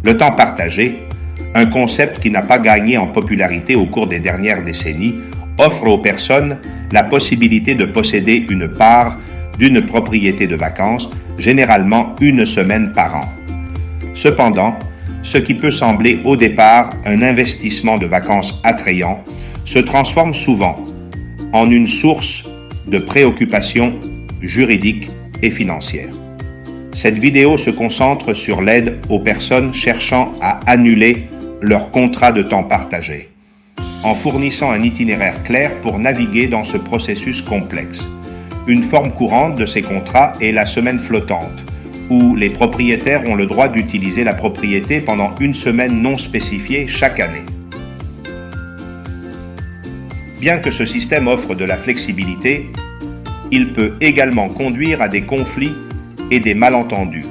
Le temps partagé, un concept qui n'a pas gagné en popularité au cours des dernières décennies, offre aux personnes la possibilité de posséder une part d'une propriété de vacances, généralement une semaine par an. Cependant, ce qui peut sembler au départ un investissement de vacances attrayant se transforme souvent en une source de préoccupations juridiques et financières. Cette vidéo se concentre sur l'aide aux personnes cherchant à annuler leur contrat de temps partagé, en fournissant un itinéraire clair pour naviguer dans ce processus complexe. Une forme courante de ces contrats est la semaine flottante, où les propriétaires ont le droit d'utiliser la propriété pendant une semaine non spécifiée chaque année. Bien que ce système offre de la flexibilité, il peut également conduire à des conflits et des malentendus,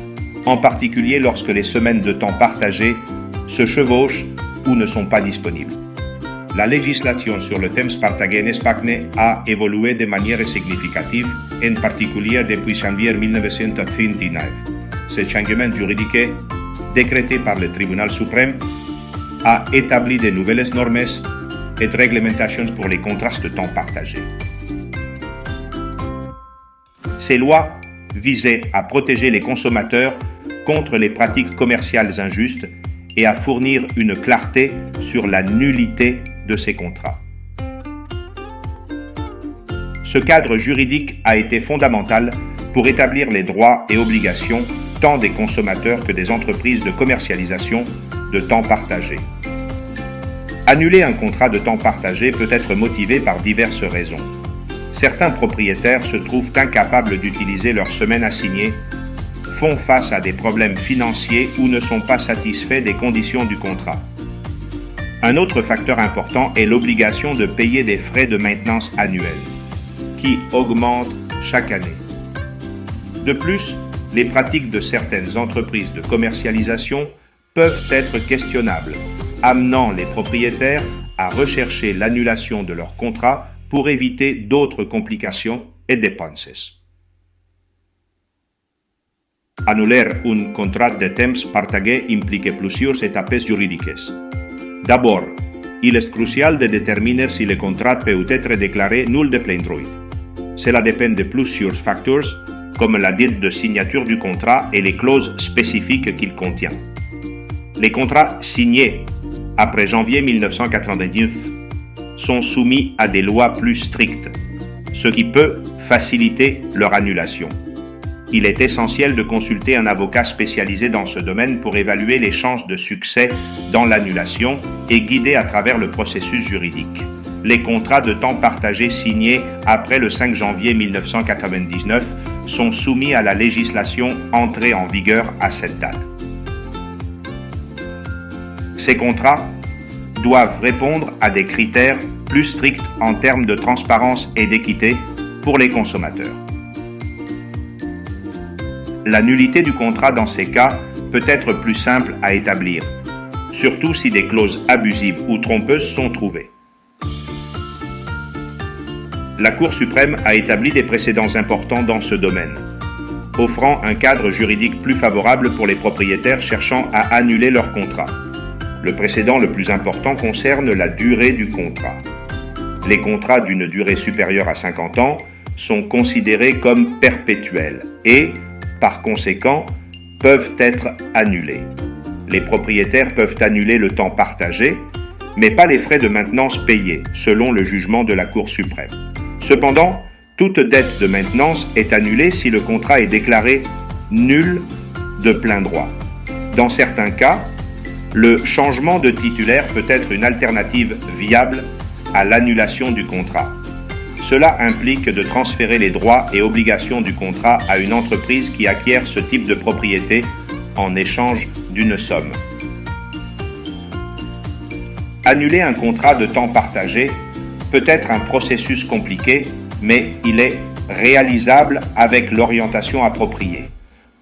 en particulier lorsque les semaines de temps partagé se chevauchent ou ne sont pas disponibles. La législation sur le temps partagé en Espagne a évolué de manière significative, en particulier depuis janvier 1939. Ce changement juridique, décrété par le Tribunal suprême, a établi de nouvelles normes et réglementations pour les contrats de temps partagé. Ces lois visaient à protéger les consommateurs contre les pratiques commerciales injustes et à fournir une clarté sur la nullité de ces contrats. Ce cadre juridique a été fondamental pour établir les droits et obligations tant des consommateurs que des entreprises de commercialisation de temps partagé. Annuler un contrat de temps partagé peut être motivé par diverses raisons. Certains propriétaires se trouvent incapables d'utiliser leur semaine assignée, font face à des problèmes financiers ou ne sont pas satisfaits des conditions du contrat. Un autre facteur important est l'obligation de payer des frais de maintenance annuels, qui augmentent chaque année. De plus, les pratiques de certaines entreprises de commercialisation peuvent être questionnables, amenant les propriétaires à rechercher l'annulation de leur contrat pour éviter d'autres complications et dépenses. Annuler un contrat de temps partagé implique plusieurs étapes juridiques. D'abord, il est crucial de déterminer si le contrat peut être déclaré nul de plein droit. Cela dépend de plusieurs facteurs, comme la date de signature du contrat et les clauses spécifiques qu'il contient. Les contrats signés après janvier 1999 sont soumis à des lois plus strictes, ce qui peut faciliter leur annulation. Il est essentiel de consulter un avocat spécialisé dans ce domaine pour évaluer les chances de succès dans l'annulation et guider à travers le processus juridique. Les contrats de temps partagé signés après le 5 janvier 1999 sont soumis à la législation entrée en vigueur à cette date. Ces contrats doivent répondre à des critères plus stricts en termes de transparence et d'équité pour les consommateurs. La nullité du contrat dans ces cas peut être plus simple à établir, surtout si des clauses abusives ou trompeuses sont trouvées. La Cour suprême a établi des précédents importants dans ce domaine, offrant un cadre juridique plus favorable pour les propriétaires cherchant à annuler leur contrat. Le précédent le plus important concerne la durée du contrat. Les contrats d'une durée supérieure à 50 ans sont considérés comme perpétuels et, par conséquent, peuvent être annulés. Les propriétaires peuvent annuler le temps partagé, mais pas les frais de maintenance payés, selon le jugement de la Cour suprême. Cependant, toute dette de maintenance est annulée si le contrat est déclaré nul de plein droit. Dans certains cas, le changement de titulaire peut être une alternative viable à l'annulation du contrat. Cela implique de transférer les droits et obligations du contrat à une entreprise qui acquiert ce type de propriété en échange d'une somme. Annuler un contrat de temps partagé peut être un processus compliqué, mais il est réalisable avec l'orientation appropriée.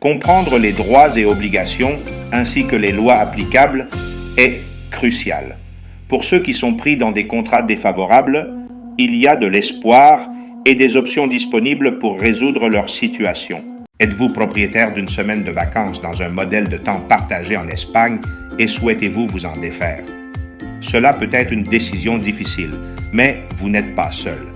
Comprendre les droits et obligations ainsi que les lois applicables est crucial. Pour ceux qui sont pris dans des contrats défavorables, il y a de l'espoir et des options disponibles pour résoudre leur situation. Êtes-vous propriétaire d'une semaine de vacances dans un modèle de temps partagé en Espagne et souhaitez-vous vous en défaire? Cela peut être une décision difficile, mais vous n'êtes pas seul.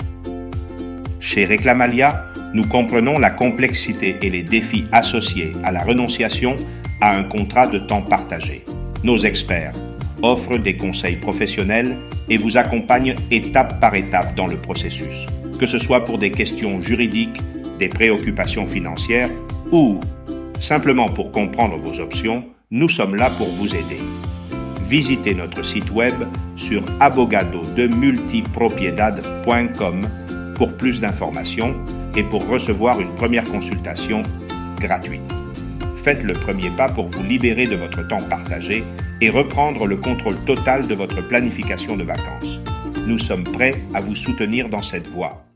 Chez Reclamalia, nous comprenons la complexité et les défis associés à la renonciation à un contrat de temps partagé. Nos experts offrent des conseils professionnels et vous accompagnent étape par étape dans le processus, que ce soit pour des questions juridiques, des préoccupations financières ou simplement pour comprendre vos options. Nous sommes là pour vous aider. Visitez notre site web sur abogadodemultipropiedad.com pour plus d'informations et pour recevoir une première consultation gratuite. Faites le premier pas pour vous libérer de votre temps partagé et reprendre le contrôle total de votre planification de vacances. Nous sommes prêts à vous soutenir dans cette voie.